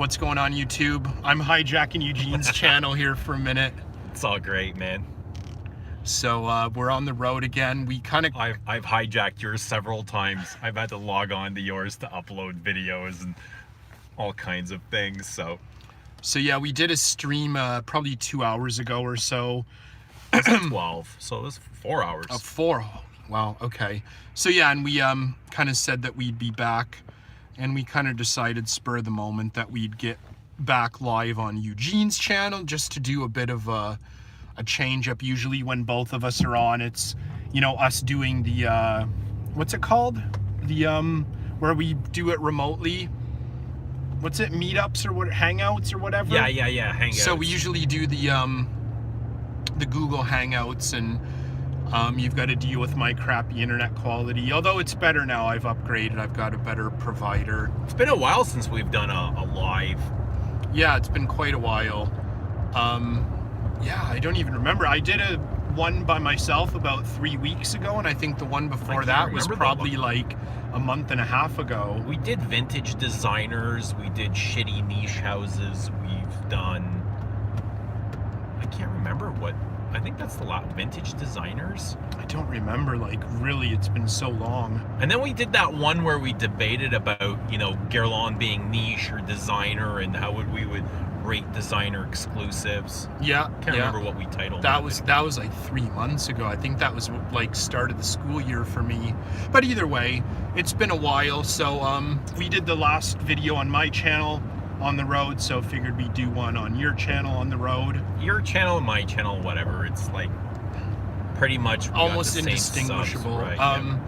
What's going on, YouTube? I'm hijacking Eugene's channel here for a minute. It's all great, man. So we're on the road again. We kind of... I've hijacked yours several times. I've had to log on to yours to upload videos and all kinds of things, so yeah, we did a stream probably 2 hours ago or so. It's 12, so it was 4 hours. 4. Wow, okay. So yeah, and we kind of said that we'd be back, and we kind of decided spur of the moment that we'd get back live on Eugene's channel just to do a bit of a change up. Usually when both of us are on, it's, you know, us doing the what's it called, the where we do it remotely. What's it, meetups or what, hangouts or whatever? Yeah, hangouts. So we usually do the Google Hangouts, and you've got to deal with my crappy internet quality. Although it's better now, I've upgraded. I've got a better provider. It's been a while since we've done a live. Yeah, it's been quite a while. Yeah, I don't even remember. I did one by myself about 3 weeks ago, and I think the one before that was probably like a month and a half ago. We did vintage designers. We did shitty niche houses. We've done... I can't remember what... I think that's the lot. Vintage designers? I don't remember, like, really, it's been so long. And then we did that one where we debated about, you know, Guerlain being niche or designer, and how we would rate designer exclusives. Yeah. Can't remember what we titled that. That was like 3 months ago. I think that was like start of the school year for me. But either way, it's been a while. So we did the last video on my channel on the road, so figured we'd do one on your channel on the road. Your channel, my channel, whatever. It's like pretty much almost indistinguishable. Subs, right?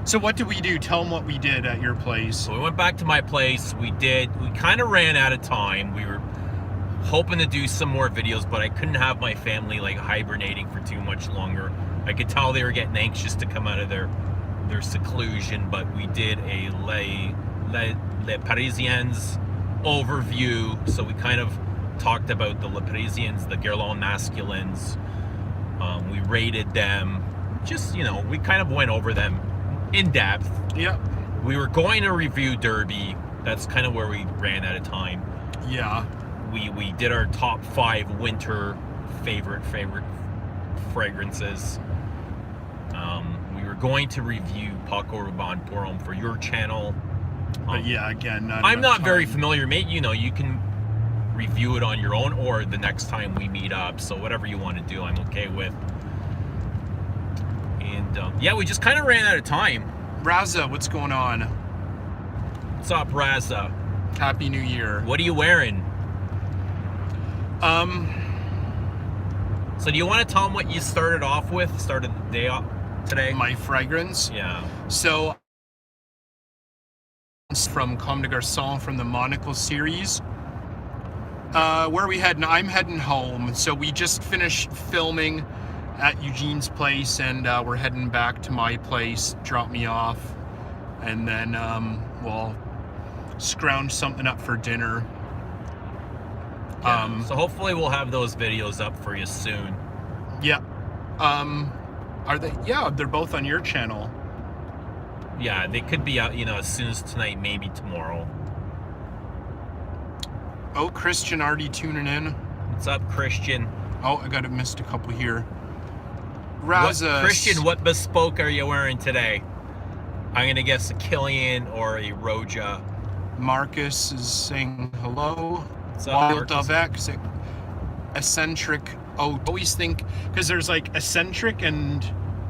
So what did we do? Tell them what we did at your place. So we went back to my place. We kind of ran out of time. We were hoping to do some more videos, but I couldn't have my family like hibernating for too much longer. I could tell they were getting anxious to come out of their seclusion, but we did a Les Parisiens overview. So we kind of talked about the Les Parisiens, the Guerlain masculines. We rated them. Just, you know, we kind of went over them in depth. Yeah. We were going to review Derby. That's kind of where we ran out of time. Yeah. We did our top 5 winter favorite fragrances. We were going to review Paco Rabanne Pour Homme for your channel. But yeah, again, I'm not very familiar, mate. You know, you can review it on your own or the next time we meet up. So whatever you want to do, I'm okay with. And yeah, we just kind of ran out of time. Raza, what's going on? What's up, Raza? Happy New Year. What are you wearing? So do you want to tell them what you started off with? Started the day off today? My fragrance? Yeah. So, from Comme des Garçons from the Monocle series. Where are we heading? I'm heading home. So we just finished filming at Eugene's place, and we're heading back to my place, drop me off, and then we'll scrounge something up for dinner. Yeah, so hopefully we'll have those videos up for you soon. Yeah. Are they? Yeah, they're both on your channel. Yeah, they could be out, you know, as soon as tonight, maybe tomorrow. Oh, Christian already tuning in. What's up, Christian? Oh, I missed a couple here. Raza. Christian, what bespoke are you wearing today? I'm gonna guess a Killian or a Roja. Marcus is saying hello. What's up, Wild Marcus? Dove X, eccentric. Oh, I always think, because there's like eccentric and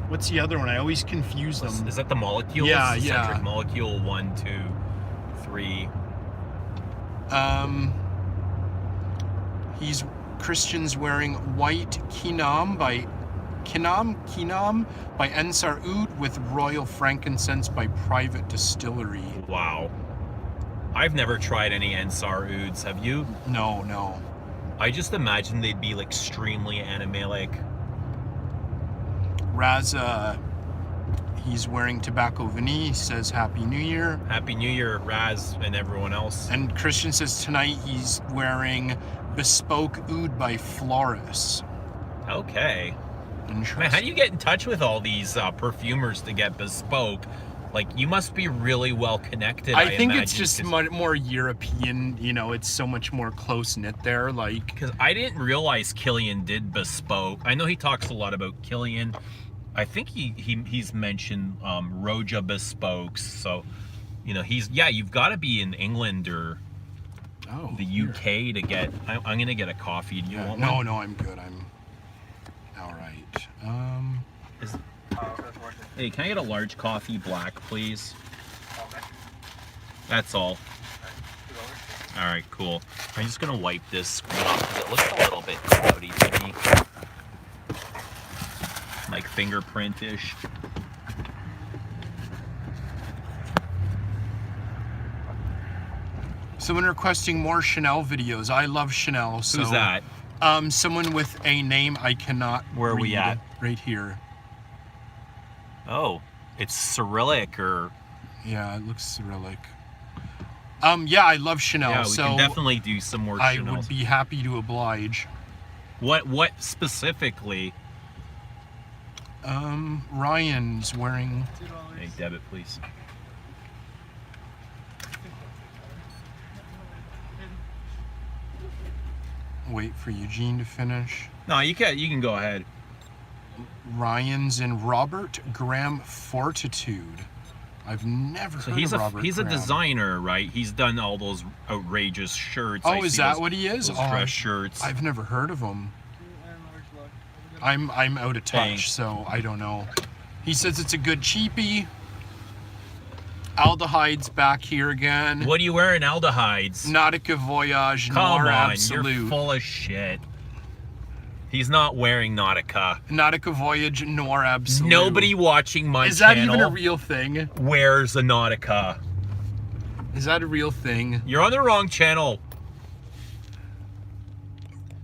what's the other one? I always confuse them. Is that the molecules? Yeah, eccentric yeah. Molecule 1, 2, 3. Christian's wearing white Kinam by Ensar Oud with royal frankincense by Private Distillery. Wow. I've never tried any Ensar Ouds. Have you? No. I just imagine they'd be like extremely animalic. Raza, he's wearing Tobacco Vanille, says Happy New Year. Happy New Year, Raz and everyone else. And Christian says tonight he's wearing Bespoke Oud by Floris. Okay. Interesting. Man, how do you get in touch with all these perfumers to get bespoke? Like, you must be really well connected. I think it's imagine, just more European, you know, it's so much more close-knit there, like... Because I didn't realize Killian did bespoke. I know he talks a lot about Killian. I think he's mentioned Roja bespokes. So, you know, you've got to be in England or the UK to get... I'm going to get a coffee. Do you want one? No, I'm good. I'm... All right. Hey, can I get a large coffee black, please? That's all. All right, cool. I'm just gonna wipe this screen off because it looks a little bit cloudy to me. Like fingerprint-ish. Someone requesting more Chanel videos. I love Chanel. So, who's that? Someone with a name I cannot Where are read. we at? Right here. Oh, it's Cyrillic or... Yeah, it looks Cyrillic. Yeah, I love Chanel. Yeah, we so can definitely do some more Chanel. I would be happy to oblige. What specifically? Ryan's wearing... Hey, debit, please. Wait for Eugene to finish. No, you can go ahead. Ryan's in Robert Graham Fortitude. I've never heard of Robert He's Graham. a designer, right? He's done all those outrageous shirts. Oh, is that what he is? Those dress shirts. I've never heard of him. I'm out of touch, Thanks. so I don't know. He says it's a good cheapie. Aldehyde's back here again. What are you wearing, Aldehydes? Nautica Voyage Come Noir on, Absolute. you're full of shit. He's not wearing Nautica. Nautica Voyage Noir Absolute. Nobody watching my Is that channel even a real thing? wears a Nautica. Is that a real thing? You're on the wrong channel.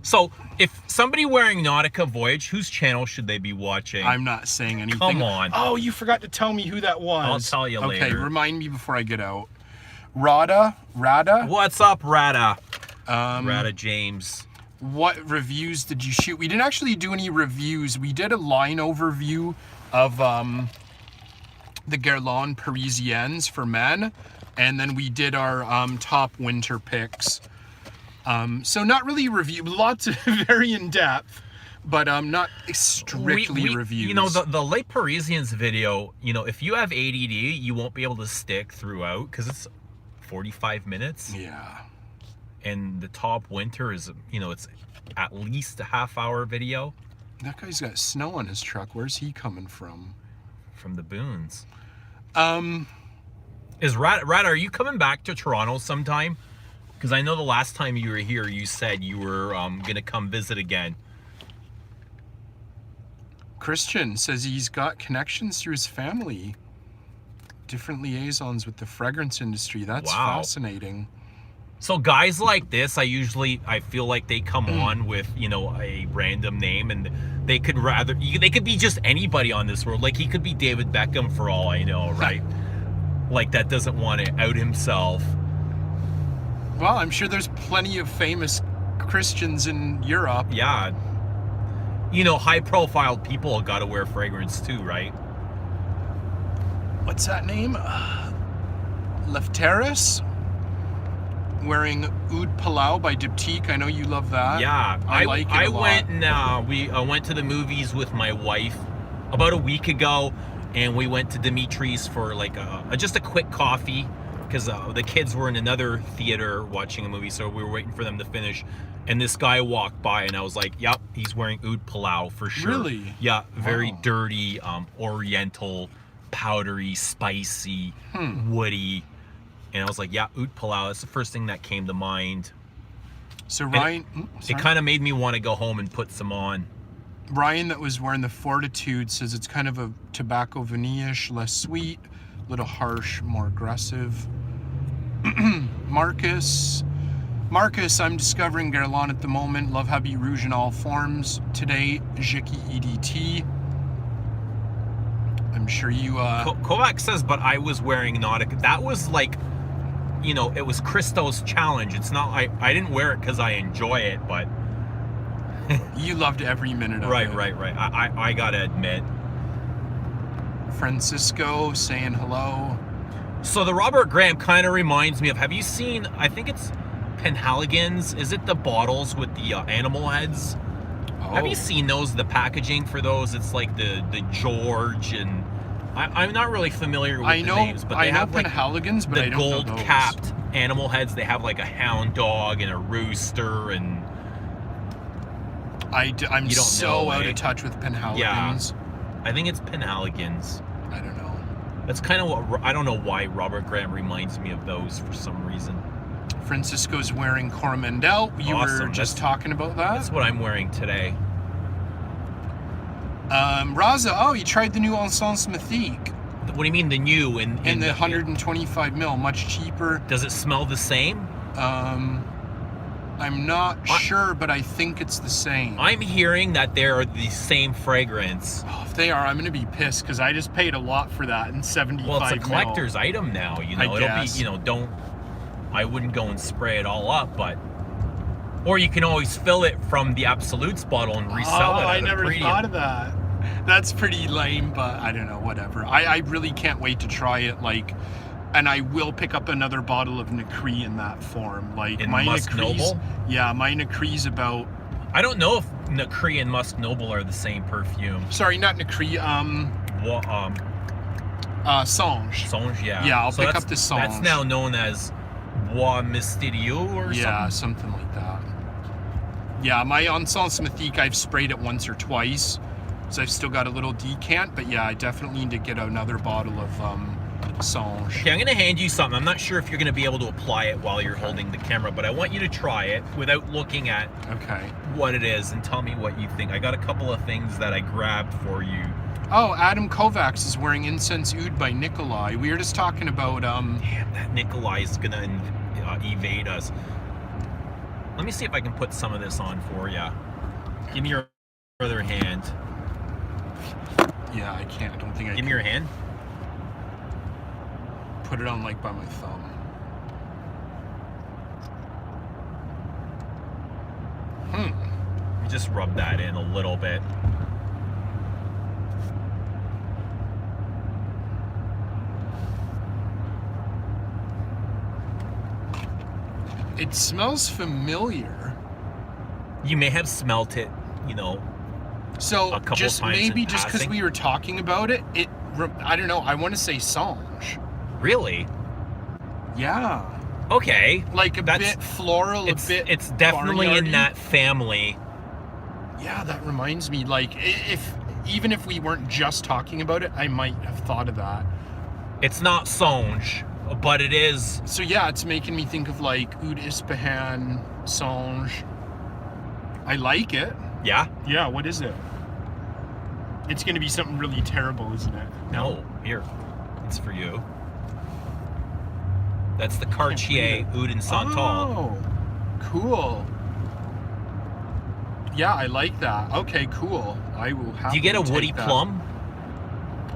So, if somebody wearing Nautica Voyage, whose channel should they be watching? I'm not saying anything. Come on. Oh, you forgot to tell me who that was. I'll tell you okay, later. remind me before I get out. Rada? What's up, Rada? Um, Rada James. What reviews did you shoot? We didn't actually do any reviews. We did a line overview of the Guerlain Parisiennes for men, and then we did our top winter picks. So not really review, lots of very in depth, but not strictly reviews. You know, the Les Parisiens video, you know, if you have ADD, you won't be able to stick throughout because it's 45 minutes. Yeah. And the top winter is, you know, it's at least a half-hour video. That guy's got snow on his truck. Where's he coming from? From the Boons. Is Rat, are you coming back to Toronto sometime? Because I know the last time you were here, you said you were going to come visit again. Christian says he's got connections through his family. Different liaisons with the fragrance industry. That's fascinating. So guys like this, I feel like they come on with, you know, a random name, and they could be just anybody on this world. Like, he could be David Beckham for all I know, right? Like, that doesn't want to out himself. Well, I'm sure there's plenty of famous Christians in Europe. Yeah. You know, high-profile people got to wear fragrance too, right? What's that name? Lefteris? Wearing Oud Palau by Diptyque. I know you love that. Yeah. I like it a lot. I went to the movies with my wife about a week ago, and we went to Dimitri's for like just a quick coffee, because the kids were in another theater watching a movie, so we were waiting for them to finish. And this guy walked by, and I was like, yep, he's wearing Oud Palau for sure. Really? Yeah, very dirty, oriental, powdery, spicy, woody. And I was like, yeah, Oud Palau, that's the first thing that came to mind. So Ryan... It kind of made me want to go home and put some on. Ryan, that was wearing the Fortitude, says it's kind of a tobacco vanilla-ish, less sweet, a little harsh, more aggressive. Marcus, I'm discovering Guerlain at the moment. Love Habit Rouge in all forms. Today, Jiki EDT. I'm sure you... Kovac says, but I was wearing Nautica. That was like, you know, it was Kristo's challenge. It's not, I didn't wear it because I enjoy it, but... You loved every minute of it. Right. I gotta admit. Francisco saying hello. So the Robert Graham kind of reminds me of, have you seen, I think it's Penhaligons? Is it the bottles with the animal heads? Oh. Have you seen those, the packaging for those? It's like the George, and I'm not really familiar with the names, but they have like Penhaligons, but the I don't know gold capped animal heads. They have like a hound dog and a rooster, and I'm so out of touch with Penhaligons. Yeah, I think it's Penhaligons. I don't know. That's kind of what, I don't know why Robert Graham reminds me of those for some reason. Francisco's wearing Coromandel. You Awesome. were just talking about that. That's what I'm wearing today. Raza, oh, you tried the new Encens Mythique. What do you mean the new? In the 125 mil, much cheaper. Does it smell the same? I'm not sure, but I think it's the same. I'm hearing that they're the same fragrance. Oh, if they are, I'm gonna be pissed because I just paid a lot for that in 75 Well, it's a mil. collector's item now, you know. It'll be, you know, I wouldn't go and spray it all up, but, or you can always fill it from the Absolutes bottle and resell it. I never thought of that. That's pretty lame, but I don't know, whatever. I really can't wait to try it, like, and I will pick up another bottle of Nacree in that form. Like, in my Musk Noble? Yeah, my Nacree's about... I don't know if Nacree and Musk Noble are the same perfume. Sorry, not Nacree, Songe. Songe, yeah. Yeah, I'll pick up the Songe. That's now known as Bois Mystérieux or something? Yeah, something like that. Yeah, my Encens Mythique, I've sprayed it once or twice, so I've still got a little decant, but yeah, I definitely need to get another bottle of Songe. Okay, I'm going to hand you something. I'm not sure if you're going to be able to apply it while you're holding the camera, but I want you to try it without looking at what it is and tell me what you think. I got a couple of things that I grabbed for you. Oh, Adam Kovacs is wearing Incense Oud by Nikolai. We were just talking about... Damn, that Nikolai is going to evade us. Let me see if I can put some of this on for you. Give me your other hand. Yeah, I can't. I don't think I can. Give me your hand. Put it on, like, by my thumb. You just rub that in a little bit. It smells familiar. You may have smelt it, you know, so a couple just times maybe in just because passing. we were talking about it, I don't know, I want to say Songe. Really? Yeah. Okay. Like a bit floral, a bit It's definitely barnyardy. in that family. Yeah, that reminds me, like, even if we weren't just talking about it, I might have thought of that. It's not Songe, but it is. So yeah, it's making me think of, like, Oud Ispahan, Songe. I like it. Yeah? Yeah, what is it? It's going to be something really terrible, isn't it? No. Here. It's for you. That's the Cartier Oud and Santal. Oh, cool. Yeah, I like that. Okay, cool. I will have. Do you get a woody plum?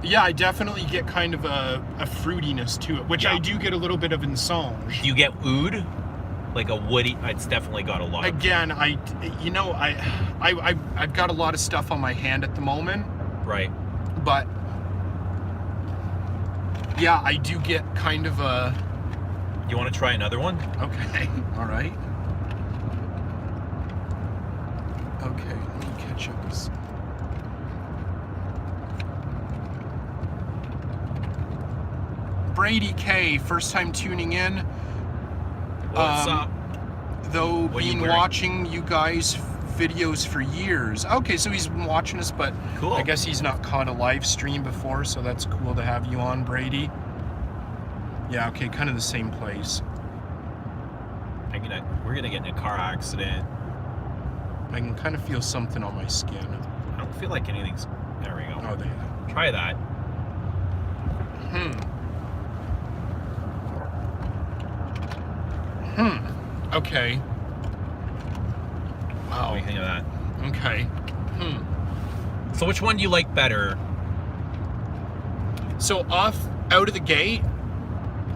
Yeah, I definitely get kind of a fruitiness to it, which I do get a little bit of in Songe. Do you get oud? Like a woody? It's definitely got a lot. Again, I've got a lot of stuff on my hand at the moment. Right. But yeah, I do get kind of a... You want to try another one? Okay, all right. Okay, let me catch up with... Brady K, first time tuning in. What's up? Though What are you been wearing? watching you guys videos for years. Okay, so he's been watching us, but Cool. I guess he's not caught a live stream before, so that's cool to have you on, Brady. Yeah, okay, kind of the same place. We're gonna get in a car accident. I can kind of feel something on my skin. I don't feel like anything's. There we go. Oh, there. Try that. Okay. Wow. What do you think of that? Okay. So which one do you like better? So out of the gate,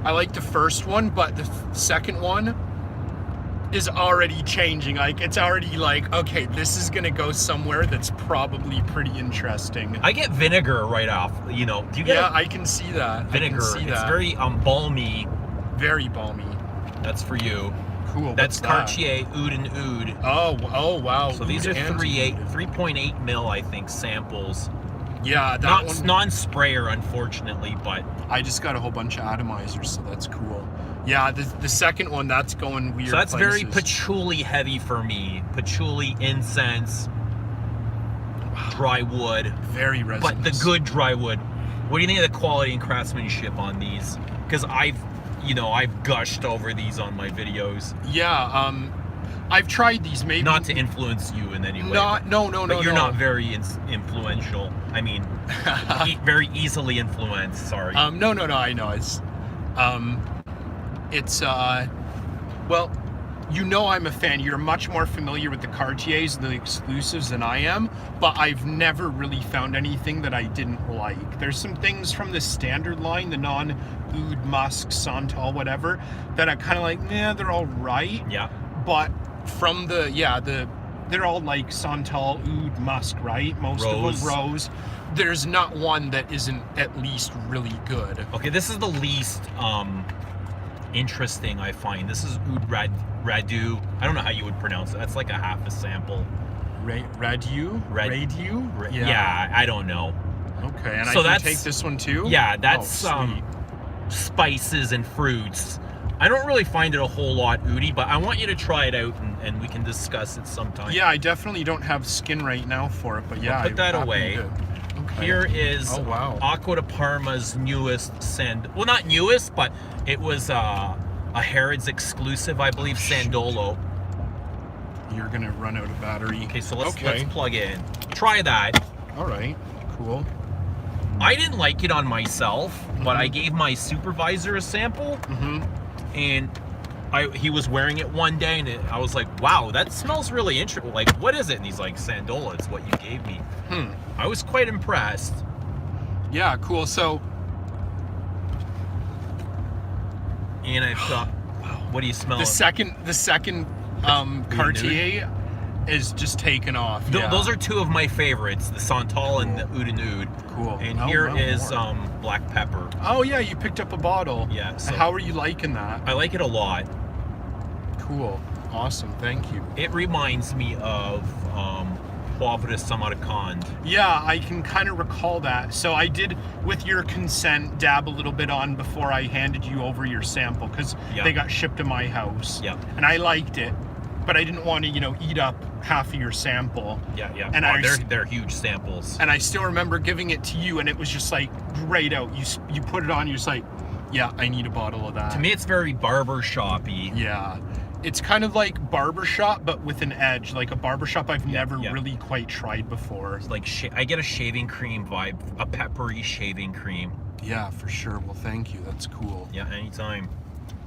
I like the first one, but the second one, is already changing. Like, it's already like, okay, this is gonna go somewhere that's probably pretty interesting. I get vinegar right off. You know, do you get? Yeah, I can see that. Vinegar. I can see It's that. very balmy. Very balmy. That's for you. Cool. That's what's Cartier Oud and Oud. Oh wow. So these Oud are and 3.8 mil, I think, samples. Yeah, that Not one. non-sprayer, unfortunately, but I just got a whole bunch of atomizers, so that's cool. Yeah, the second one, that's going weird. so that's very places. patchouli heavy for me. Patchouli, incense, dry wood, Very resinous. but the good dry wood. What do you think of the quality and craftsmanship on these? Because I've gushed over these on my videos. Yeah, I've tried these. Maybe Not to influence you in any way. No. But you're not very influential. I mean, very easily influenced. Sorry. No. I know well, you know I'm a fan. You're much more familiar with the Cartiers, the exclusives, than I am, but I've never really found anything that I didn't like. There's some things from the standard line, the non-Oud, Musk, Santal, whatever, that I kind of like, they're all right. Yeah. But from they're all like Santal, Oud, Musk, right? Most Rose. of them Rose. There's not one that isn't at least really good. Okay, this is the least interesting, I find. This is Oud Radu. I don't know how you would pronounce it. That's like a half a sample. Radu? Yeah, I don't know. Okay, and So I that's- can take this one too? Yeah, that's Oh, sweet. spices and fruits. I don't really find it a whole lot Oudi, but I want you to try it out and we can discuss it sometime. Yeah, I definitely don't have skin right now for it, but yeah. Put that I'm happy away. Okay. Here is Oh, wow. Acqua di Parma's newest well, not newest, but it was a Harrods exclusive, I believe, Sandolo. You're gonna run out of battery. Okay, so let's Okay. plug it in. Try that. All right. Cool. I didn't like it on myself, but I gave my supervisor a sample, Mm-hmm. and he was wearing it one day, and I was like, wow, that smells really interesting. Like, what is it? And he's like, Sandola, it's what you gave me. I was quite impressed. Yeah, cool. So And I've got, what do you smell? the second Cartier is just taken off. Yeah. Those are two of my favorites, the Santal and the Oud and Oud. Cool. And Oh, here wow, is more. black pepper. Oh yeah, you picked up a bottle. Yeah. So How are you liking that? I like it a lot. Cool. Awesome. Thank you. It reminds me of Poivre de Samarkand. Yeah, I can kind of recall that. So I did, with your consent, dab a little bit on before I handed you over your sample, because Yeah. they got shipped to my house. Yeah. And I liked it, but I didn't want to, eat up half of your sample. Yeah. And they're huge samples. And I still remember giving it to you, and it was just like right out. You put it on, you're just like, yeah, I need a bottle of that. To me, it's very barber shoppy. Yeah. It's kind of like barbershop, but with an edge. Like a barbershop I've never really quite tried before. It's like I get a shaving cream vibe, a peppery shaving cream. Yeah, for sure. Well, thank you. That's cool. Yeah, anytime.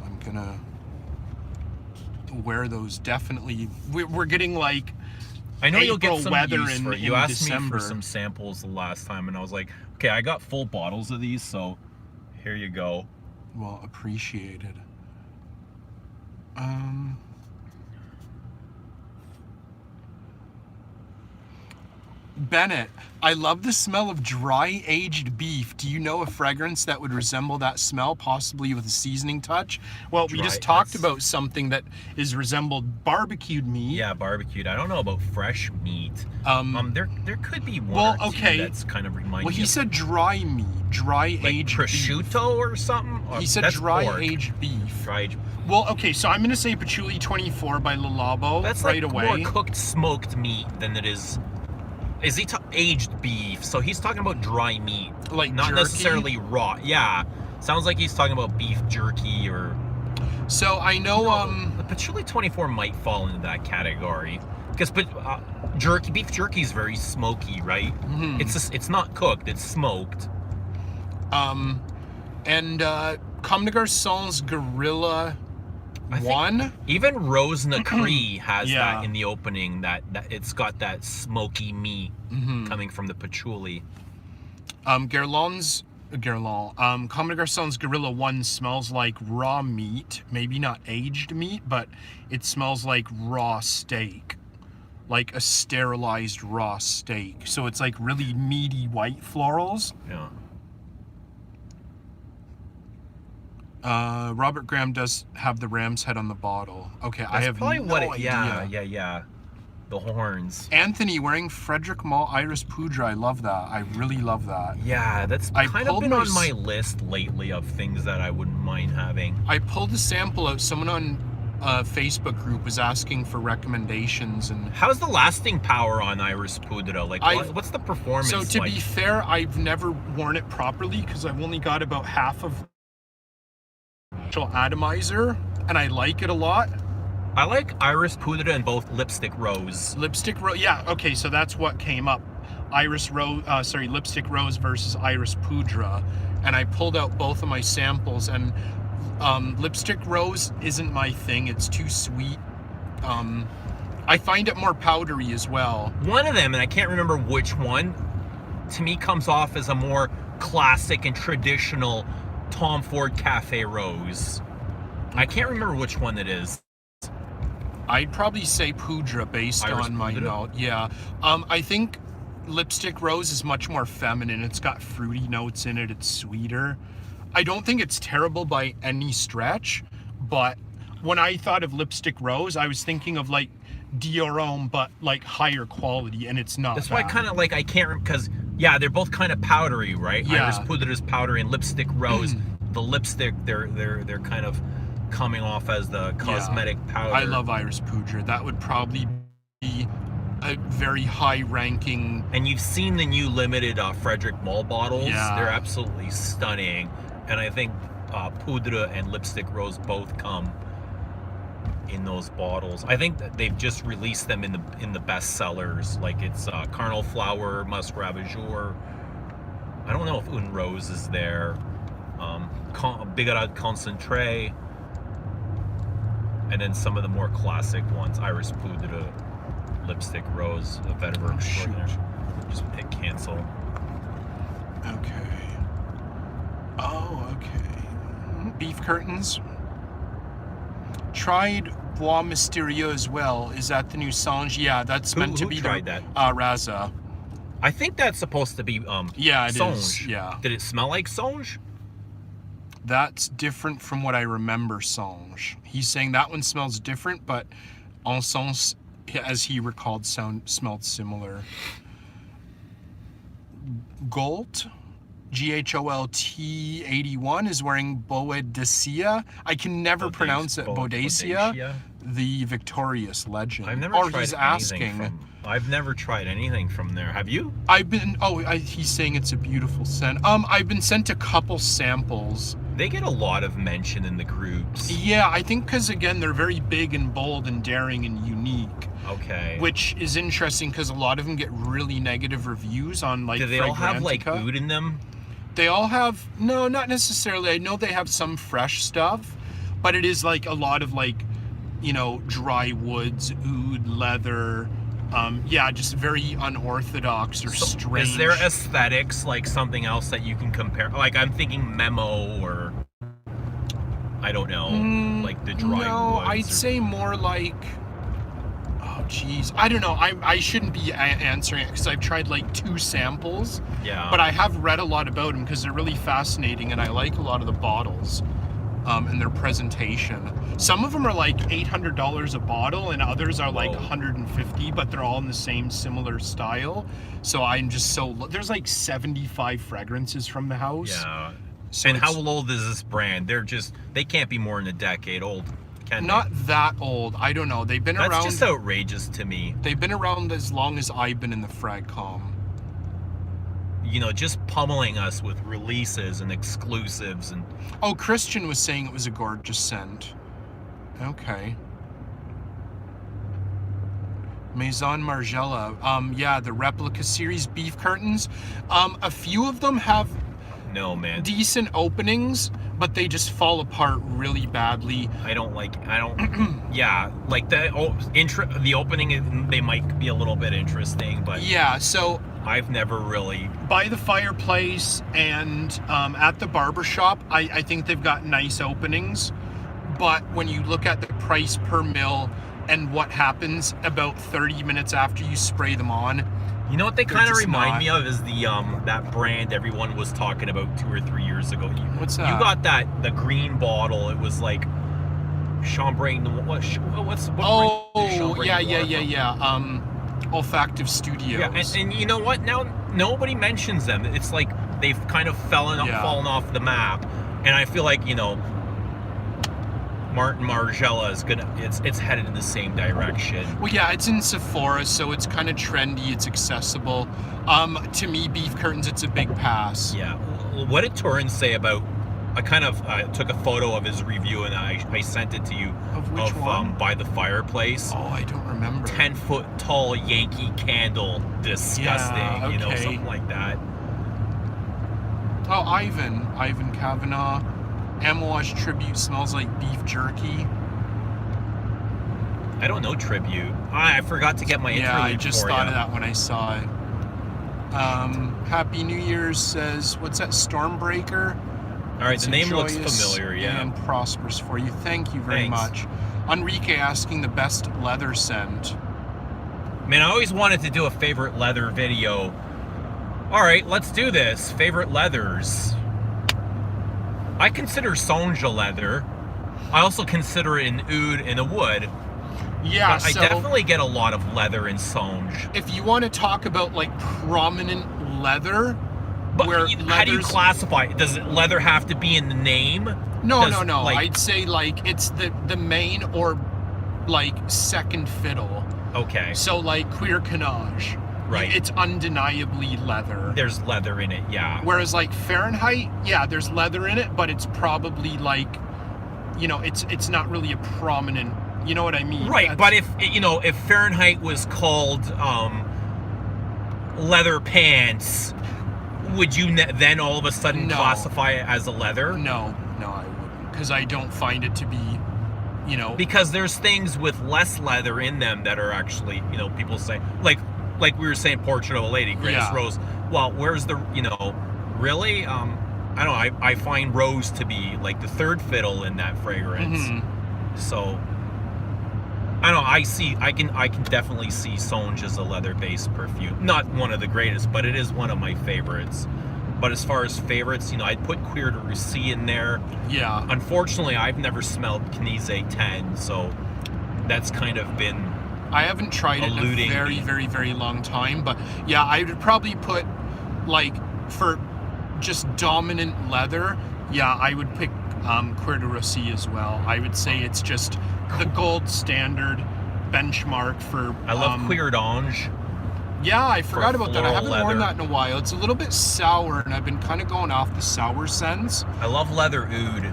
I'm gonna wear those definitely. We're getting like I know you'll get April some weather use for it. You in asked December. me for some samples the last time, and I was like, okay, I got full bottles of these, so here you go. well appreciated. Bennett, I love the smell of dry aged beef. Do you know a fragrance that would resemble that smell, possibly with a seasoning touch? Well, we just talked about something that is resembled barbecued meat. Yeah, barbecued. I don't know about fresh meat. There could be one Well, or two okay. that's kind of reminding Well, me he of, said dry meat, dry like aged beef. prosciutto or something. Or, He said that's dry pork. aged beef. Dried. Well, okay, so I'm gonna say Patchouli 24 by Le Labo That's right like away. more cooked smoked meat than it is. Is he aged beef? So he's talking about dry meat, Like not jerky? necessarily raw. Yeah, sounds like he's talking about beef jerky or. So I know The Patchouli 24 might fall into that category because beef jerky is very smoky, right? Mhm. It's not cooked; it's smoked. and Comme des Garçons Gorilla I think 1. Even Rose Nacree has Yeah. that in the opening. That it's got that smoky meat Mhm. coming from the patchouli. Guerlain's Guerlain. Comme des Garçons Gorilla 1 smells like raw meat. Maybe not aged meat, but it smells like raw steak. Like a sterilized raw steak. So it's like really meaty white florals. Yeah. Robert Graham does have the ram's head on the bottle. Okay, That's I have probably no what it, idea. yeah. The horns. Anthony wearing Frederic Malle Iris Poudre. I love that. I really love that. Yeah, that's I kind of pulled been my on my list lately of things that I wouldn't mind having. I pulled a sample out. Someone on a Facebook group was asking for recommendations, and How's the lasting power on Iris Poudre? Like, what's the performance so to like? be fair, I've never worn it properly because I've only got about half of the actual atomizer, and I like it a lot. I like Iris Poudre and both Lipstick Rose. Lipstick Rose, yeah, okay, so that's what came up. Lipstick Rose versus Iris Poudre, and I pulled out both of my samples, and Lipstick Rose isn't my thing. It's too sweet. I find it more powdery as well. One of them, and I can't remember which one, to me comes off as a more classic and traditional Tom Ford Cafe Rose. I can't remember which one it is. I'd probably say Poudre based Iris on my Poudre? note. Yeah. I think Lipstick Rose is much more feminine. It's got fruity notes in it. It's sweeter. I don't think it's terrible by any stretch, but when I thought of Lipstick Rose, I was thinking of like Dior Homme, but like higher quality, and it's not. That's why I kind of like, I can't remember, because, yeah, they're both kind of powdery, right? Yeah. Iris Poudre is powdery and Lipstick Rose, the lipstick, they're kind of coming off as the cosmetic powder. I love Iris Poudre. That would probably be a very high ranking. And you've seen the new limited Frederic Malle bottles. Yeah. They're absolutely stunning. And I think Poudre and Lipstick Rose both come in those bottles. I think that they've just released them in the best sellers. Like it's Carnal Flower, Musk Ravageur. I don't know if Une Rose is there. Bigarade Concentré. And then some of the more classic ones, Iris Poudre, Lipstick Rose, the Vetiver Extraordinaire. Just hit cancel. Okay. Oh, okay. Beef curtains. Tried Bois Mystérieux as well. Is that the new Songe? Yeah, that's meant to be tried the that? Raza. I think that's supposed to be Yeah, it Songe. is. Yeah. Did it smell like Songe? That's different from what I remember Songe. He's saying that one smells different, but en sens, as he recalled, smelled similar. Golt, Gholt 81 is wearing Boadicea. I can never pronounce it. Boadicea, the victorious legend. I've never or tried he's anything asking. I've never tried anything from there. Have you? He's saying it's a beautiful scent. I've been sent a couple samples. They get a lot of mention in the groups. Yeah, I think because, again, they're very big and bold and daring and unique. Okay. Which is interesting because a lot of them get really negative reviews on, like, Do they all have, like, Fragrantica. oud in them? They all have, no, not necessarily. I know they have some fresh stuff, but it is, like, a lot of, like, you know, dry woods, oud, leather. Yeah, just very unorthodox or strange. Is there aesthetics, like something else that you can compare? Like I'm thinking Memo or I don't know, like the dry No, woods. I'd say more like, oh geez, I don't know. I shouldn't be answering it because I've tried like 2 samples. Yeah. But I have read a lot about them because they're really fascinating, and I like a lot of the bottles. And their presentation. Some of them are like $800 a bottle, and others are like $150, but they're all in the same similar style. So I'm just there's like 75 fragrances from the house. Yeah. So and how old is this brand? They can't be more than a decade old, can they? not that old. I don't know. They've been That's around. just outrageous to me. They've been around as long as I've been in the Fragcom. You know, just pummeling us with releases and exclusives and. Oh, Christian was saying it was a gorgeous scent. Okay. Maison Margiela. Yeah, the replica series beef curtains. A few of them have No, man. decent openings, but they just fall apart really badly. Yeah, like the opening, they might be a little bit interesting, but Yeah, so I've never really. By the fireplace and at the barber shop, I think they've got nice openings. But when you look at the price per mil and what happens about 30 minutes after you spray them on, You know what they kind of just remind not- me of is the that brand everyone was talking about 2 or 3 years ago. What's that? You got the green bottle. It was like Chambray. What brand is Oh, Chambray yeah, Noir from? Olfactive Studios. Yeah, and you know what? Now nobody mentions them. It's like they've kind of fallen off the map, and I feel like, you know, Martin Margiela is gonna. It's headed in the same direction. Well, yeah, it's in Sephora, so it's kind of trendy. It's accessible. To me, Beef Curtains, it's a big pass. Yeah. What did Torrance say about? I kind of took a photo of his review and I sent it to you. Of which one? By the fireplace. Oh, I don't remember. 10-foot tall Yankee candle. Disgusting. Yeah, You know, okay. something like that. Oh, Ivan Kavanaugh. Amouage Tribute smells like beef jerky. I don't know Tribute. I forgot to get my Yeah, I interlude just for thought ya. of that when I saw it. Happy New Year's says, what's that, Stormbreaker? All right, the name looks Joyous familiar, yeah. And prosperous for you. Thank you very Thanks. much. Enrique asking the best leather scent. Man, I always wanted to do a favorite leather video. All right, let's do this. Favorite leathers. I consider Sonja leather. I also consider it an oud and a wood. Yeah, But I so definitely get a lot of leather in Songe. if you want to talk about like prominent leather, But where how do you leathers- classify it? Does leather have to be in the name? No, Does, no. like- I'd say like it's the main or like second fiddle. Okay, So like Queer Canage. Right. It's undeniably leather. there's leather in it, yeah. Whereas like Fahrenheit, yeah, there's leather in it, but it's probably like, you know, it's not really a prominent, you know what I mean? Right, That's- but if Fahrenheit was called leather pants, would you then all of a sudden No. classify it as a leather? No, I wouldn't, because I don't find it to be, you know. Because there's things with less leather in them that are actually, people say, like we were saying, Portrait of a Lady, Greatest Yeah. Rose. Well, where's the, really? I don't know, I find Rose to be like the third fiddle in that fragrance. Mhm. So, I don't know, I can definitely see Songe as a leather-based perfume. Not one of the greatest, but it is one of my favorites. But as far as favorites, I'd put Cuir de Russie in there. Yeah. Unfortunately, I've never smelled Knise 10, so that's kind of been I haven't tried it in a eluding very, me. very, very long time, but yeah, I would probably put, like, for just dominant leather, yeah, I would pick Cuir de Russie as well. I would say it's just the gold standard benchmark for. I love Cuir d'Ange. Yeah, I forgot about that. I floral haven't worn leather. that in a while. It's a little bit sour, and I've been kind of going off the sour scents. I love leather oud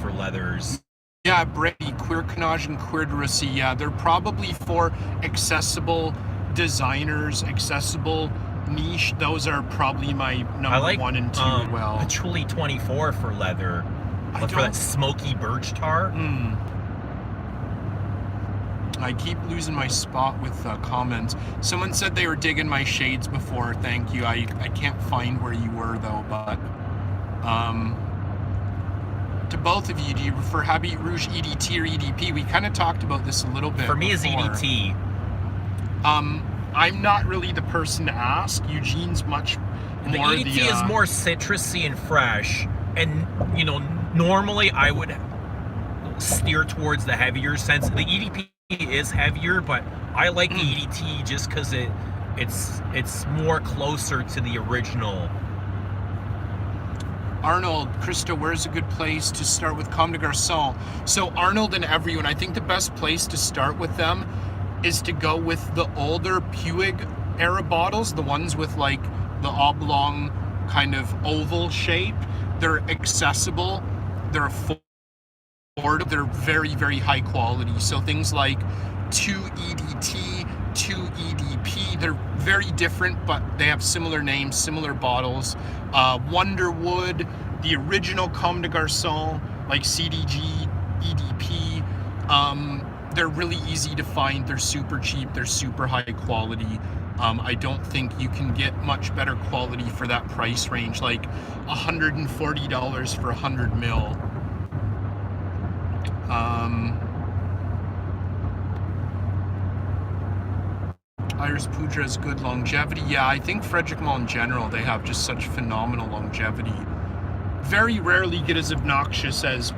for leathers. Yeah, Brady, Cuir Canage and Cuir de Russie, yeah, they're probably for accessible designers, accessible niche. Those are probably my number I like 1 and 2 well. Patchouli 24 for leather. I Look for don't- that smoky birch tar. I keep losing my spot with comments. Someone said they were digging my shades before. Thank you. I can't find where you were though, but to both of you, do you prefer Habit Rouge EDT or EDP? We kind of talked about this a little bit For me, it's before. EDT. I'm not really the person to ask. Eugene's much The more EDT is more citrusy and fresh, and normally I would steer towards the heavier sense. The EDP is heavier, but I like the EDT just because it's more closer to the original. Arnold, Kristo, where's a good place to start with Comme des Garçons? So Arnold and everyone, I think the best place to start with them is to go with the older Puig era bottles, the ones with like the oblong kind of oval shape. They're accessible, they're affordable, they're very, very high quality. So things like 2 EDT, 2 EDP, they're very different, but they have similar names, similar bottles. Wonderwood, the original Comme des Garçons, like CDG, EDP. they're really easy to find. They're super cheap. They're super high quality. I don't think you can get much better quality for that price range, like $140 for 100 mil. Iris Poudre has good longevity. Yeah, I think Frederick Mall in general, they have just such phenomenal longevity. Very rarely get as obnoxious as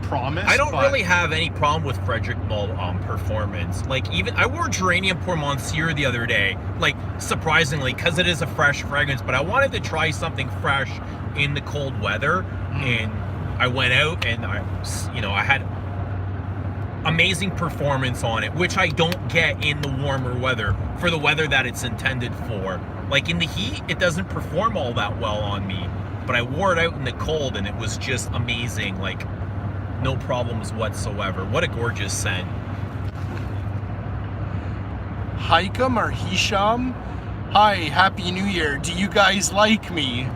Promise. I don't really have any problem with Frederick Mall performance. Like, even I wore Geranium Pour Monsieur the other day, like, surprisingly, because it is a fresh fragrance, but I wanted to try something fresh in the cold weather, and I went out and I had amazing performance on it, which I don't get in the warmer weather for the weather that it's intended for. Like, in the heat, it doesn't perform all that well on me, but I wore it out in the cold and it was just amazing. Like, no problems whatsoever. What a gorgeous scent. Haikam or Hisham? Hi, Happy New Year. Do you guys like me?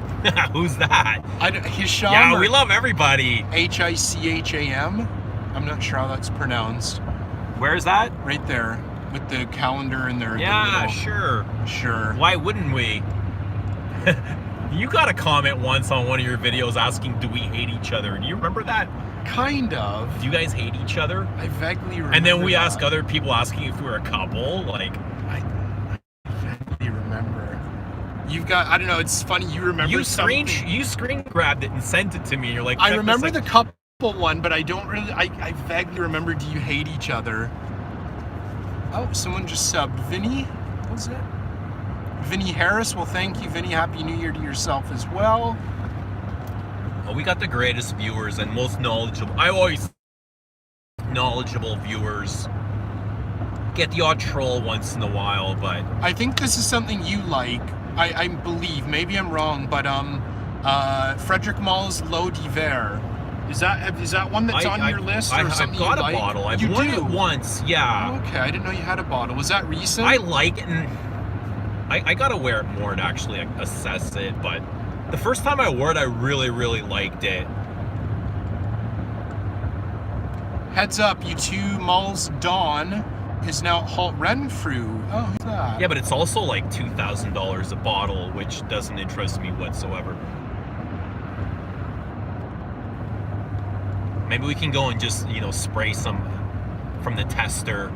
Who's that? Hisham? Yeah, we love everybody. Hicham? I'm not sure how that's pronounced. Where's that? Right there, with the calendar and their... Yeah, sure. Sure. Why wouldn't we? You got a comment once on one of your videos asking, do we hate each other? Do you remember that? Kind of. Do you guys hate each other? I vaguely remember. And then we ask other people asking if we're a couple. Like, I vaguely remember. You've got, I don't know, it's funny, you remember something. You screen grabbed it and sent it to me, and you're like... I remember the couple one, but I don't really, I vaguely remember, do you hate each other? Oh, someone just subbed. Vinny? What was it? Vinny Harris. Well, thank you, Vinny. Happy New Year to yourself as well. Well, we got the greatest viewers and most knowledgeable. I always knowledgeable viewers. Get the odd troll once in a while, but I think this is something you like. I believe, maybe I'm wrong, but Frederick Mall's L'Eau d'Hiver. Is that one that's on your list, or something you like? I've got a bottle. I've worn it once, yeah. Oh, okay, I didn't know you had a bottle. Was that recent? I like it, and I gotta wear it more to actually assess it, but the first time I wore it, I really, really liked it. Heads up, you two, Malls Dawn is now Halt Renfrew. Oh, who's that? Yeah, but it's also like $2,000 a bottle, which doesn't interest me whatsoever. Maybe we can go and just, spray some from the tester.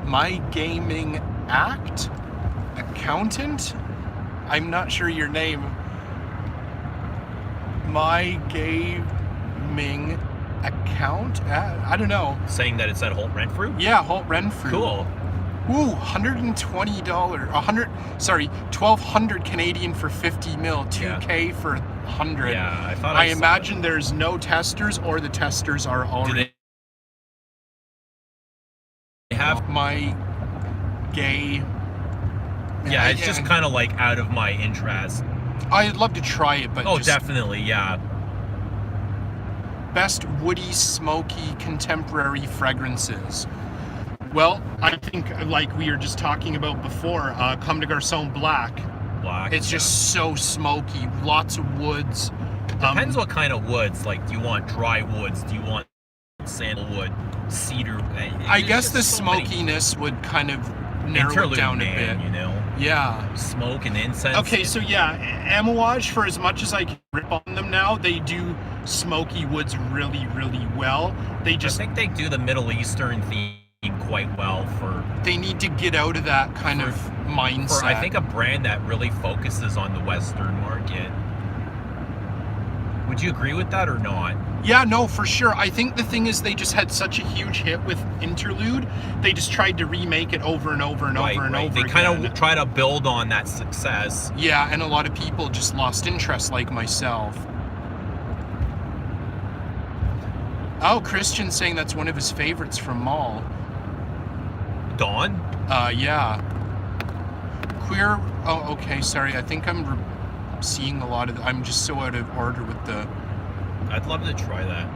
My Gaming Act? Accountant? I'm not sure your name. My Gaming Account? I don't know. Saying that it's at Holt Renfrew? Yeah, Holt Renfrew. Cool. Ooh, $1,200 Canadian for 50 mil, 2K for 100. Yeah, I imagine there's no testers, or the testers are already. They have my gay. Yeah, it's just kind of like out of my interest. I'd love to try it, but definitely, yeah. Best woody, smoky, contemporary fragrances. Well, I think, like we were just talking about before, Comme des Garçons Black. It's just so smoky, lots of woods. Depends what kind of woods. Like, do you want dry woods? Do you want sandalwood, cedar? I guess the smokiness would kind of narrow it down a bit. Yeah. Smoke and incense. Okay, so yeah, Amouage, for as much as I can rip on them now, they do smoky woods really, really well. I think they do the Middle Eastern theme quite well for... They need to get out of that kind of mindset. For, I think, a brand that really focuses on the Western market. Would you agree with that or not? Yeah, no, for sure. I think the thing is they just had such a huge hit with Interlude. They just tried to remake it over and over and over and over again. They kind of try to build on that success. Yeah, and a lot of people just lost interest, like myself. Oh, Christian's saying that's one of his favorites from Mall. Dawn? Yeah. Queer... Oh, okay, sorry. I think I'm seeing a lot of... I'm just so out of order with the... I'd love to try that.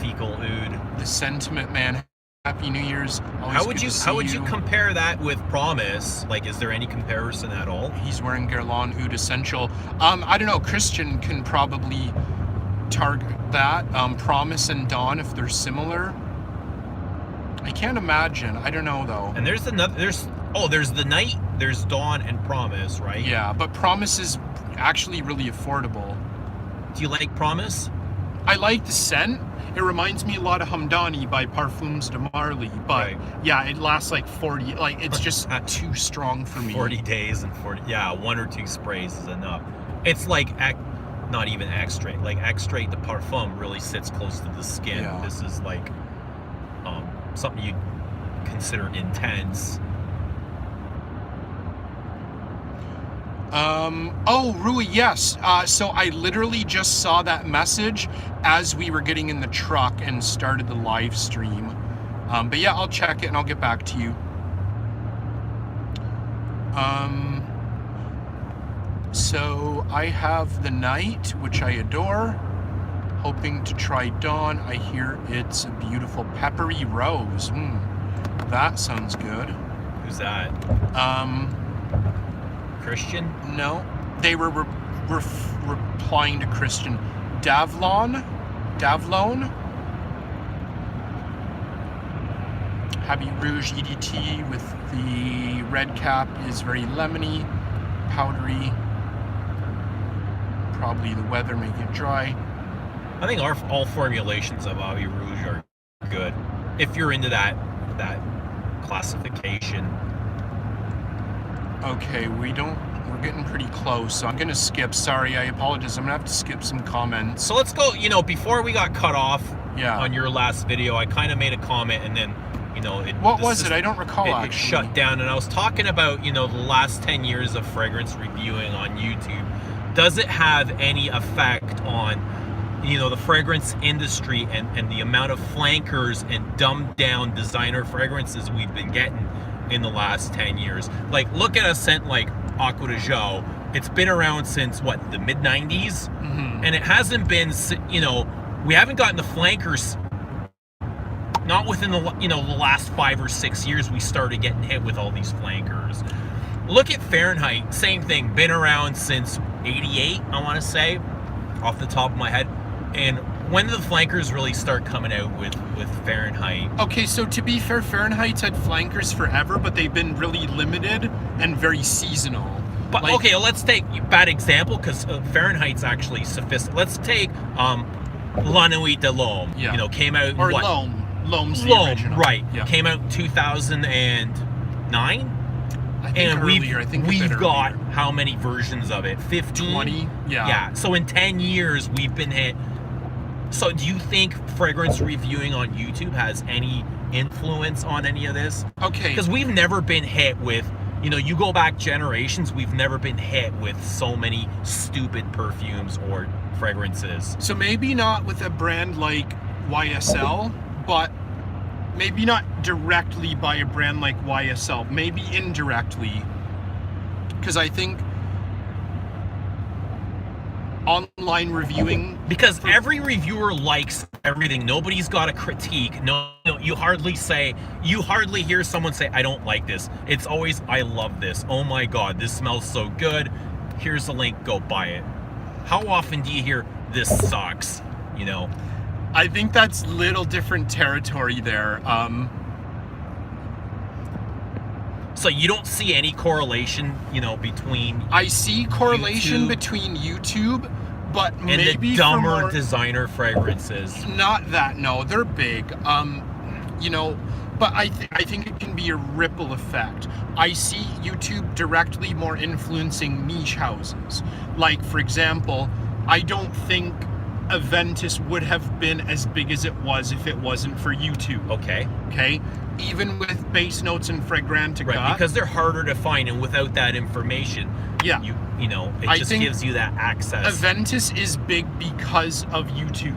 Fecal Oud. The Sentiment Man. Happy New Year's. How would you compare that with Promise? Like, is there any comparison at all? He's wearing Guerlain Oud Essential. I don't know. Christian can probably target that. Promise and Dawn, if they're similar. I can't imagine. I don't know though. And there's the Night, there's Dawn, and Promise, right? Yeah, but Promise is actually really affordable. Do you like Promise? I like the scent. It reminds me a lot of Hamdani by Parfums de Marly, but yeah, it lasts like 40. Like it's just too strong for me. 40 days and 40. Yeah, 1 or 2 sprays is enough. It's like not even extrait. Like extrait, the parfum really sits close to the skin. Yeah. This is like something you consider intense. Oh, Rui, yes. So I literally just saw that message as we were getting in the truck and started the live stream. But yeah, I'll check it and I'll get back to you. So I have the Night, which I adore. Hoping to try Dawn. I hear it's a beautiful peppery rose. That sounds good. Who's that? Christian? No, they were replying to Christian. Davlon? Habit Rouge EDT with the red cap is very lemony, powdery. Probably the weather making it dry. I think all formulations of Habit Rouge are good. If you're into that classification. Okay, we're getting pretty close, so I'm gonna skip. Sorry, I apologize. I'm gonna have to skip some comments. So let's go, before we got cut off on your last video, I kind of made a comment and then, what was it? I don't recall it actually. shut down, and I was talking about, the last 10 years of fragrance reviewing on YouTube. Does it have any effect on, the fragrance industry and the amount of flankers and dumbed down designer fragrances we've been getting in the last 10 years? Like, look at a scent like Aqua de Jo. It's been around since what, the mid 90s? Mm-hmm. And it hasn't been, we haven't gotten the flankers, not within the, the last 5 or 6 years we started getting hit with all these flankers. Look at Fahrenheit, same thing, been around since 88, I want to say, off the top of my head. And when did the flankers really start coming out with Fahrenheit? Okay, so to be fair, Fahrenheit's had flankers forever, but they've been really limited and very seasonal. But okay, let's take bad example because Fahrenheit's actually sophisticated. Let's take La Nuit de l'Homme. Yeah. Came out or what? L'Homme's the L'Homme, original. right? Yeah. Came out in 2009. I think earlier. We've got how many versions of it? 15? 20? Yeah. So in 10 years, we've been hit. So do you think fragrance reviewing on YouTube has any influence on any of this? Okay. Because we've never been hit with, you go back generations, we've never been hit with so many stupid perfumes or fragrances. So maybe not with a brand like YSL, but maybe not directly by a brand like YSL, maybe indirectly. Because I think online reviewing, because every reviewer likes everything. Nobody's got a critique. No, you hardly hear someone say, I don't like this. It's always, I love this. Oh my God, this smells so good. Here's the link, go buy it. How often do you hear, this sucks? I think that's little different territory there. So you don't see any correlation, between... I see correlation YouTube between YouTube, but and maybe the dumber for designer fragrances. Not that, no, they're big. But I think it can be a ripple effect. I see YouTube directly more influencing niche houses. Like, for example, I don't think Aventus would have been as big as it was if it wasn't for YouTube. Okay. Even with base notes and Fragrantica. Right, because they're harder to find, and without that information, yeah, it just gives you that access. Aventus is big because of YouTube,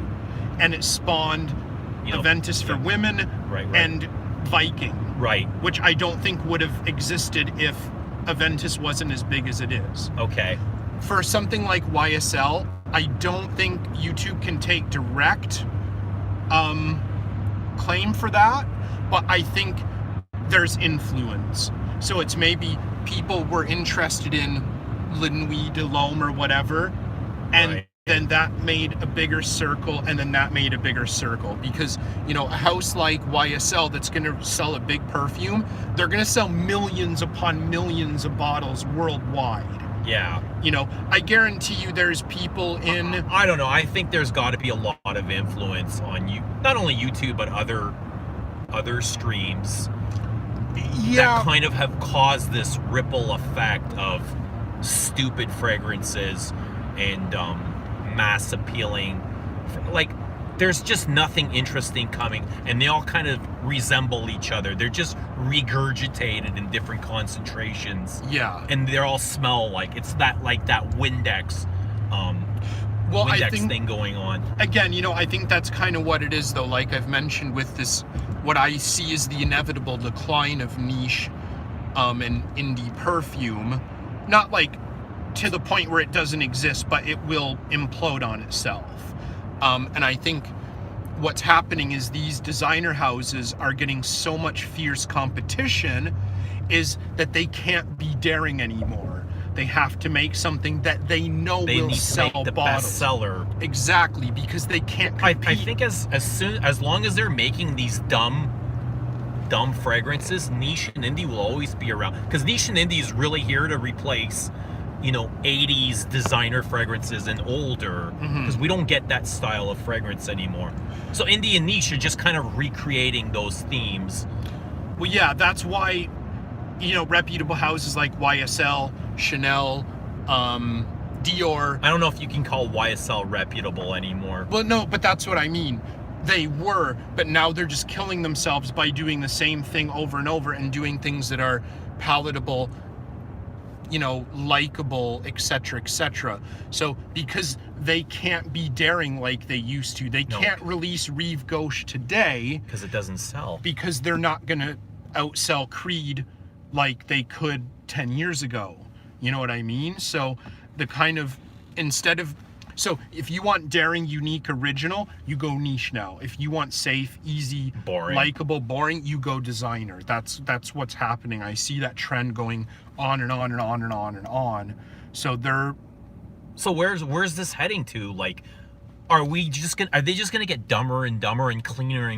and it spawned Aventus for women and Viking. Right. Which I don't think would have existed if Aventus wasn't as big as it is. Okay. For something like YSL, I don't think YouTube can take direct claim for that, but I think there's influence. So it's maybe people were interested in La Nuit de l'Homme or whatever, and then that made a bigger circle, and then that made a bigger circle, because a house like YSL that's going to sell a big perfume, they're going to sell millions upon millions of bottles worldwide. Yeah. I guarantee you there's people in... I don't know. I think there's got to be a lot of influence on you, not only YouTube, but other streams that kind of have caused this ripple effect of stupid fragrances and mass appealing. Like, there's just nothing interesting coming, and they all kind of resemble each other. They're just regurgitated in different concentrations. Yeah. And they all smell like it's that Windex Windex thing going on. Again, I think that's kind of what it is, though. Like I've mentioned with this, what I see is the inevitable decline of niche and indie perfume. Not like to the point where it doesn't exist, but it will implode on itself. And I think what's happening is these designer houses are getting so much fierce competition is that they can't be daring anymore. They have to make something that they know they will need sell to make the bottles. bestseller. Exactly, because they can't compete. I think as long as they're making these dumb fragrances, niche and indie will always be around. Because niche and indie is really here to replace 80s designer fragrances and older, because we don't get that style of fragrance anymore. So indie and niche are just kind of recreating those themes. Well, yeah, that's why reputable houses like YSL, Chanel, Dior. I don't know if you can call YSL reputable anymore. Well, no, but that's what I mean. They were, but now they're just killing themselves by doing the same thing over and over and doing things that are palatable, likable, etc., etc. So because they can't be daring like they used to, they can't release Rive Gauche today because it doesn't sell. Because they're not gonna outsell Creed like they could 10 years ago. You know what I mean? So the kind of so if you want daring, unique, original, you go niche now. If you want safe, easy, boring, likable, boring, you go designer. That's what's happening. I see that trend going on and on and on and on and on. So where's this heading to? Like, are they just gonna get dumber and dumber and cleaner,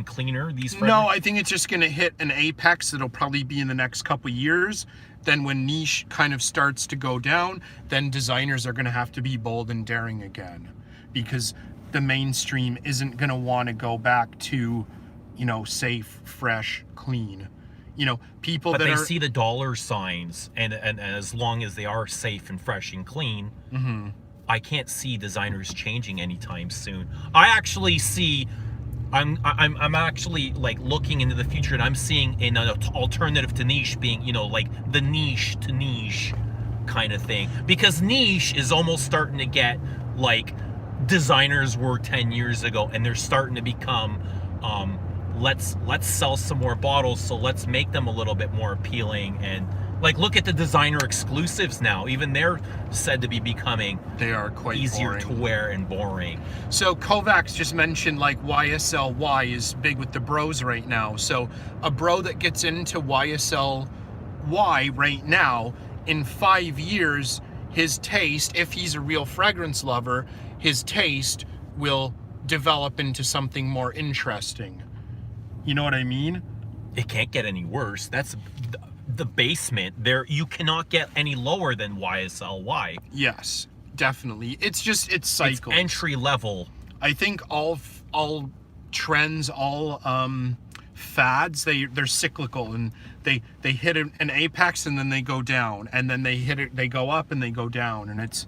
these fragrances? No, I think it's just gonna hit an apex that'll probably be in the next couple years. Then when niche kind of starts to go down, then designers are gonna have to be bold and daring again, because the mainstream isn't gonna want to go back to, safe, fresh, clean. People but that they see the dollar signs, and as long as they are safe and fresh and clean, I can't see designers changing anytime soon. I actually see, I'm actually like looking into the future, and I'm seeing an alternative to niche being, like the niche to niche kind of thing. Because niche is almost starting to get like designers were 10 years ago, and they're starting to become, let's sell some more bottles, so let's make them a little bit more appealing. And like, look at the designer exclusives now. Even they're said to be becoming, they are quite easier boring to wear and boring. So Kovacs just mentioned like YSL Y is big with the bros right now. So a bro that gets into YSL Y right now, in 5 years, his taste, if he's a real fragrance lover, his taste will develop into something more interesting. You know what I mean? It can't get any worse. That's the basement there. You cannot get any lower than YSL Y. Yes, definitely. It's cycles. It's entry level. I think all trends, all fads, they're cyclical, and they hit an apex and then they go down, and then they go up and they go down. And it's,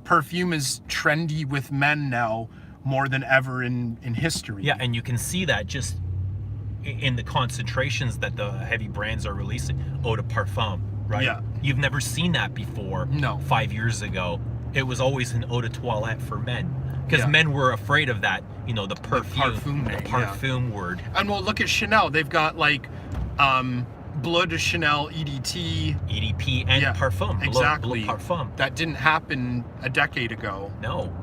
perfume is trendy with men now more than ever in history. Yeah, and you can see that just in the concentrations that the heavy brands are releasing. Eau de parfum, right? Yeah. You've never seen that before. No. 5 years ago, it was always an eau de toilette for men, because men were afraid of that. The parfum word. And we'll look at Chanel. They've got like Bleu de Chanel EDP and parfum. Exactly. Bleu parfum. That didn't happen a decade ago. No.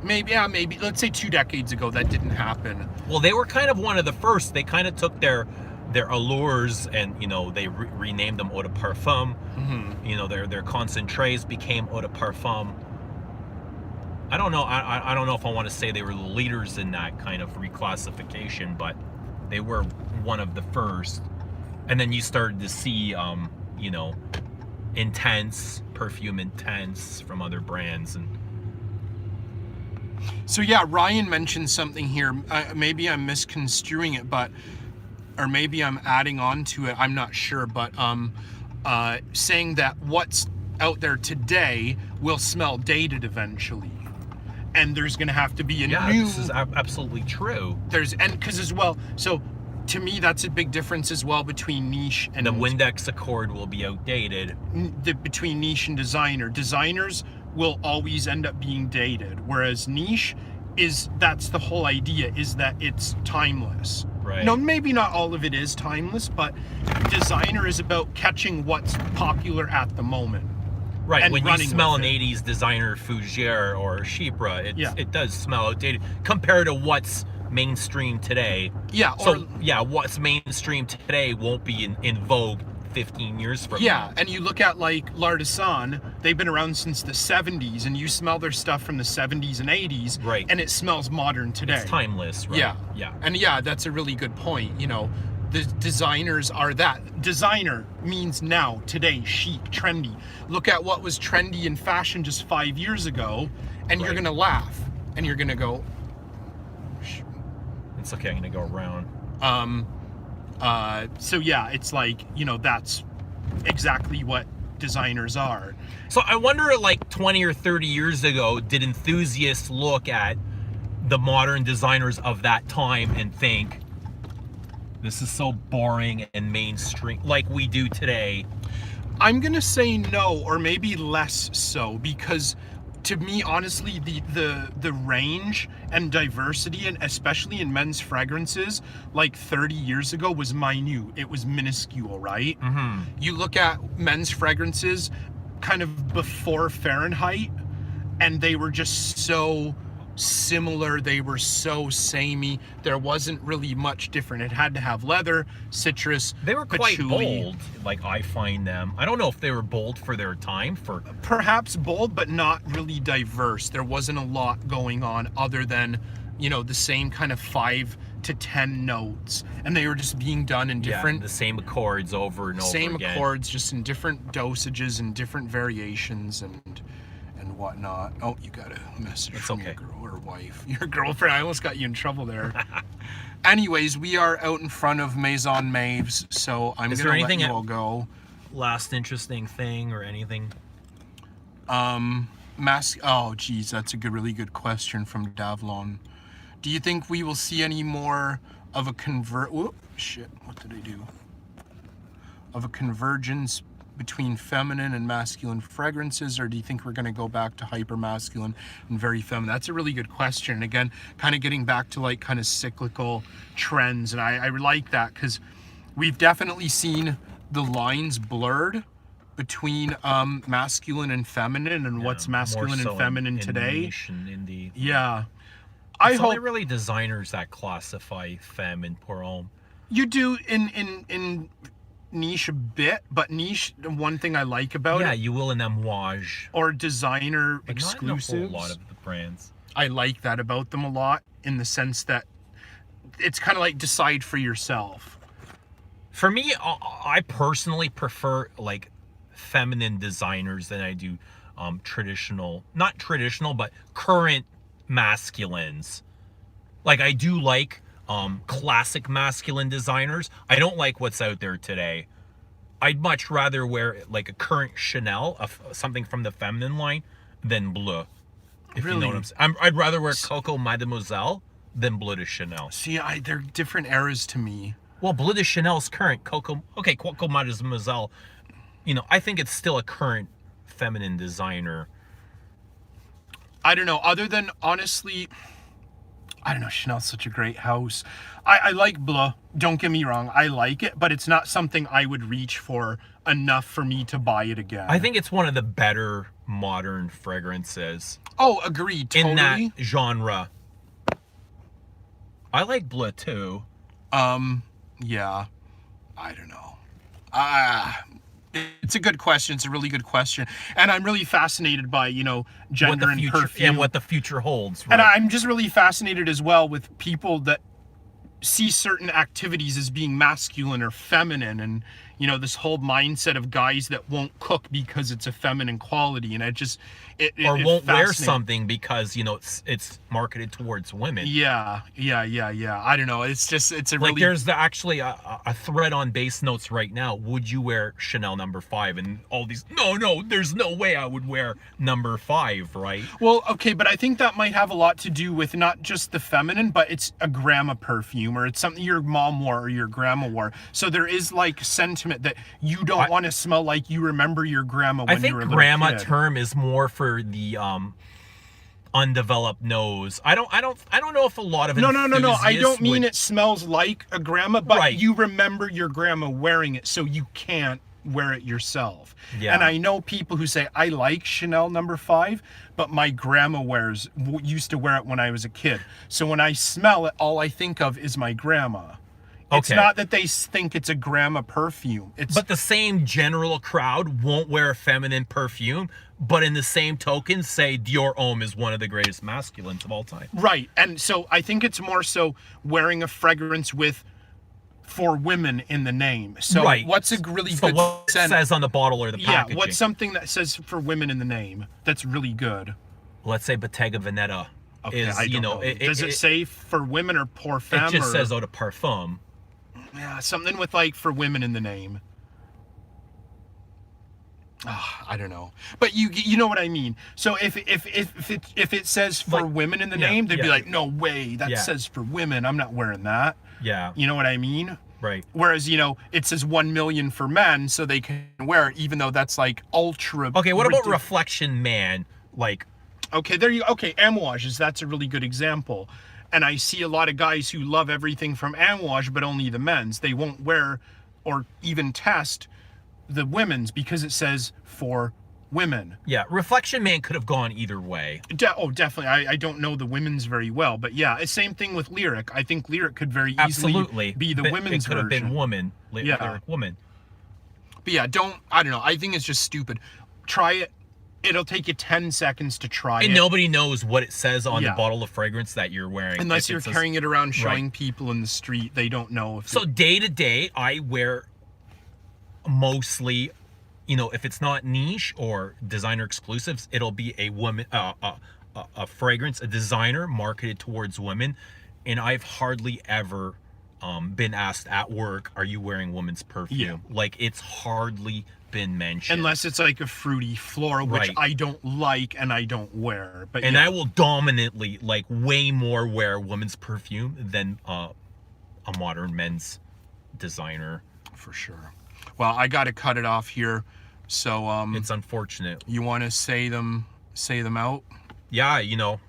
Maybe let's say 2 decades ago that didn't happen. Well, they were kind of one of the first. They kind of took their allures and they renamed them eau de parfum. Their concentrates became eau de parfum. I don't know. I don't know if I want to say they were the leaders in that kind of reclassification, but they were one of the first. And then you started to see, you know, perfume intense from other brands. And so yeah, Ryan mentioned something here. Maybe I'm misconstruing it, but or maybe I'm adding on to it. I'm not sure, but saying that what's out there today will smell dated eventually, and there's going to have to be a new. This is absolutely true. And because as well, so to me that's a big difference as well between niche and the Windex Accord will be outdated. Between niche and designer. Designers will always end up being dated, whereas niche that's the whole idea, is that it's timeless. Right. No, maybe not all of it is timeless, but designer is about catching what's popular at the moment. Right. And when you smell an it. 80s designer Fougere or Chypre, it does smell outdated compared to what's mainstream today. Yeah. So what's mainstream today won't be in vogue 15 years from now. Yeah, and you look at like L'Artisan, they've been around since the 70s, and you smell their stuff from the 70s and 80s, right? And it smells modern today. It's timeless, right? Yeah. And yeah, that's a really good point. You know, the designers are that. Designer means now, today, chic, trendy. Look at what was trendy in fashion just 5 years ago, and you're gonna laugh, and you're gonna go. It's okay. I'm gonna go around. So yeah, it's like, you know, that's exactly what designers are. So I wonder, like 20 or 30 years ago, did enthusiasts look at the modern designers of that time and think, this is so boring and mainstream, like we do today? I'm gonna say no, or maybe less so, because to me, honestly, the range and diversity, and especially in men's fragrances, like 30 years ago, was minute. It was minuscule, right? Mm-hmm. You look at men's fragrances kind of before Fahrenheit, and they were just so similar. They were so samey. There wasn't really much different. It had to have leather, citrus, they were quite patchouli. bold, like I find them. I don't know if they were bold for their time. For perhaps bold, but not really diverse. There wasn't a lot going on other than, you know, the same kind of 5 to 10 notes, and they were just being done in different, the same accords over and over same again. accords, just in different dosages and different variations and whatnot. Oh, you got a message from your girl or wife, your girlfriend. I almost got you in trouble there. Anyways, we are out in front of Maison Maves, so I'm gonna let you all go. Last interesting thing or anything? Oh geez, that's a really good question from Davlon. Do you think we will see any more of a what did I do? Of a convergence between feminine and masculine fragrances, or do you think we're going to go back to hyper masculine and very feminine? That's a really good question. Again, kind of getting back to like kind of cyclical trends, and I like that, because we've definitely seen the lines blurred between masculine and feminine, and what's masculine and feminine today. Yeah, I hope really designers that classify femme and pour homme. You do in niche a bit, but niche, one thing I like about it, you will in amouage or designer but exclusives. Not in a whole lot of the brands. I like that about them a lot, in the sense that it's kind of like decide for yourself. For me, I personally prefer like feminine designers than I do not traditional, but current masculines. Like I do like classic masculine designers. I don't like what's out there today. I'd much rather wear like a current Chanel, something from the feminine line, than Bleu. If you know what I'm saying. I'd rather wear Coco Mademoiselle than Bleu de Chanel. See, they're different eras to me. Well, Bleu de Chanel's current. Coco Mademoiselle, you know, I think it's still a current feminine designer. I don't know, other than, honestly, I don't know, Chanel's such a great house. I like Bleu, don't get me wrong, I like it, but it's not something I would reach for enough for me to buy it again. I think it's one of the better modern fragrances. Oh, agreed, totally. In that genre. I like Bleu too. Yeah, I don't know. It's a good question. It's a really good question. And I'm really fascinated by, you know, what gender the and future perfume. and what the future holds. And Right? I'm just really fascinated as well with people that see certain activities as being masculine or feminine, and you know, this whole mindset of guys that won't cook because it's a feminine quality, and Or won't wear fascinates- something because, you know, it's marketed towards women. Yeah. I don't know. It's just, it's a Like really, there's actually a thread on Base Notes right now. Would you wear Chanel number 5? And all these, no, there's no way I would wear number 5, right? well, okay, but I think that might have a lot to do with not just the feminine, but it's a grandma perfume, or it's something your mom wore or your grandma wore. So there is like sentiment that you don't want to smell like you remember your grandma when I you think were a little grandma kid. term is more for the undeveloped nose. I don't know if a lot of No. I enthusiasts don't mean would- it smells like a grandma, but Right. you remember your grandma wearing it, so you can't wear it yourself. Yeah. And I know people who say, I like Chanel number 5, but my grandma used to wear it when I was a kid. So when I smell it, all I think of is my grandma. It's Okay. not that they think it's a grandma perfume. It's But the same general crowd won't wear a feminine perfume, but in the same token say Dior Homme is one of the greatest masculines of all time. right. And so I think it's more so wearing a fragrance with for women in the name. So Right. what's a really So good what it scent? says on the bottle or the Yeah, packaging? what's something that says for women in the name that's really good? Let's say Bottega Veneta Okay, is, I don't you know, know. Does it say for women or pour it femme? just or, says eau de parfum. yeah, something with like for women in the name. I don't know, but you know what I mean. So if it says for Like, women in the yeah, name, they'd be yeah. like, no way, that Yeah. says for women. I'm not wearing that. Yeah, You know what I mean? right. Whereas, you know, it says 1 million for men, so they can wear it, even though that's like ultra. Okay, what about ridic- Reflection Man? Like, Okay, there you. Okay, Amouages. That's a really good example. And I see a lot of guys who love everything from Amouage, but only the men's. They won't wear or even test the women's because it says for women. yeah, Reflection Man could have gone either way. Definitely. I don't know the women's very well, but yeah, same thing with Lyric. I think Lyric could very easily Absolutely. be the But women's it could have version. been woman. Yeah. Lyric woman. But yeah, I don't know. I think it's just stupid. Try it. It'll take you 10 seconds to try And it. nobody knows what it says on Yeah. the bottle of fragrance that you're wearing. Unless If you're it says- carrying it around showing Right. people in the street, they don't know if So day to day, I wear mostly, you know, if it's not niche or designer exclusives, it'll be a woman, a fragrance, a designer marketed towards women. And I've hardly ever been asked at work, "Are you wearing women's perfume?" Like it's hardly been mentioned. unless it's like a fruity floral, which Right. I don't like and I don't wear. But And yeah. I will dominantly, like, way more wear women's perfume than a modern men's designer. For sure. Well, I got to cut it off here. So It's unfortunate. you want to say them out? Yeah, you know,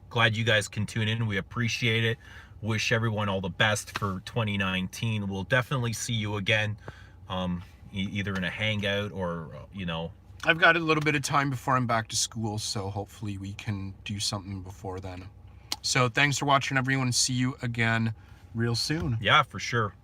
glad you guys can tune in. We appreciate it. Wish everyone all the best for 2019. We'll definitely see you again, either in a hangout or, you know. I've got a little bit of time before I'm back to school, so hopefully we can do something before then. So thanks for watching, everyone. See you again real soon. Yeah, for sure.